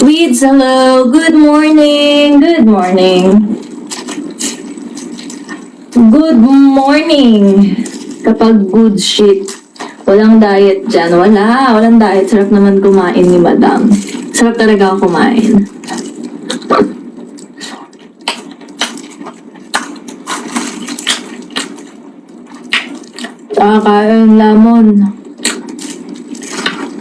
Weeds, hello. Good morning. Good morning. Good morning. Kapag good shit. Walang diet dyan. Walang diet. Sarap naman kumain ni madam. Sarap talaga ako kumain. Kakain lamon.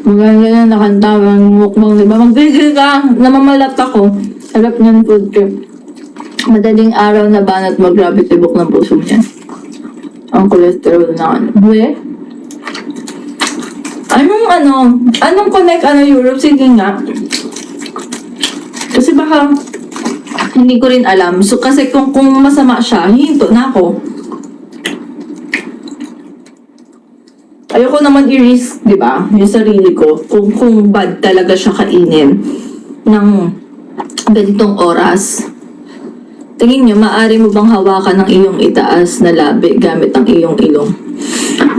Maganda na nakanta ng mukbang, diba? Magpigil ka! Namamalat ako. Sarap niyan food trip. Madaling araw na banat mag-grabe tibok ng puso niya. Ang cholesterol na ano. Uwe? Anong connect Europe? Sige nga. Kasi baka hindi ko rin alam. So kasi kung masama siya, hinto na ako. Ayoko naman i-risk, di ba, yung sarili ko kung bad talaga siya kainin ng ganitong oras. Tingin nyo, maaari mo bang hawakan ng iyong itaas na labi gamit ang iyong ilong?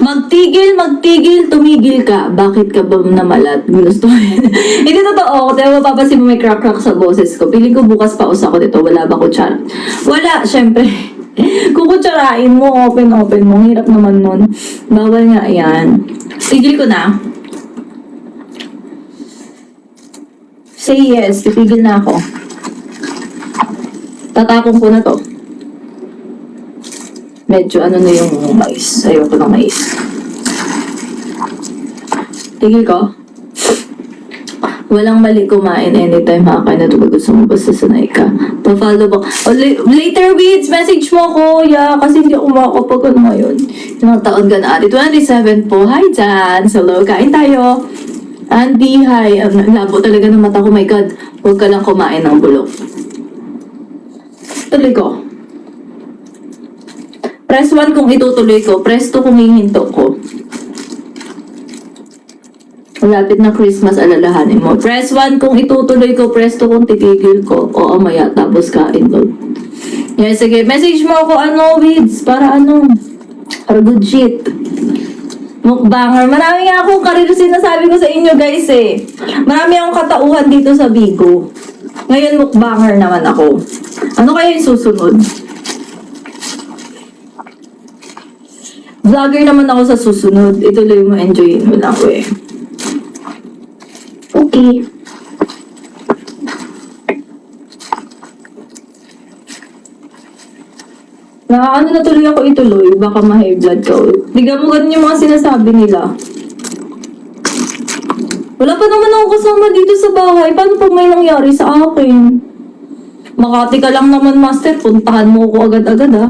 Magtigil, tumigil ka. Bakit ka ba namalat? Gusto mo yun? Hindi totoo. Kaya mapapasin mo may crack-crack sa boses ko. Piling ko bukas paus ako dito. Wala ba kutsara? Wala, syempre. Kukutsarain mo, open mo. Hirap naman nun. Bawal nga yan. Tigil ko na. Say yes, titigil na ako. Tatapon ko na to. Medyo ano na yung mais. Ayoko ng mais. Tigil ko. Walang mali kumain anytime hakain na tulog. Gusto mo basta sanay ka. Pa-follow ba? Later Weeds, message mo ako. Yeah, kasi hindi ako makakapag ngayon. Ilang taon ka na? 27 po. Hi, Jan. Hello, kain tayo. Andy, hi. Labo talaga ng mata ko. My God. Huwag ka lang kumain ng bulok. Tuloy ko. Press 1 kung itutuloy ko. Press 2 kung hihinto ko. Malapit na Christmas, alalahanin mo. Press 1 kung itutuloy ko, press 2 kung titigil ko. Oo, maya, tapos kain ko. Yes, sige. Message mo ako, Weeds, para good shit. Mukbanger. Marami nga akong karir sinasabi ko sa inyo, guys, eh. Marami akong katauhan dito sa Bigo. Ngayon, mukbanger naman ako. Ano kaya yung susunod? Vlogger naman ako sa susunod. Ituloy mo, enjoyin mo lang, eh. Okay. Na tuloy ako ituloy, baka ma-high blood ka ulit. Bigyan mo ganun yung mga sinasabi nila. Wala pa naman ako kasama dito sa bahay. Paano pag may nangyari sa akin? Makati ka lang naman, Master. Puntahan mo ko agad-agad, ha?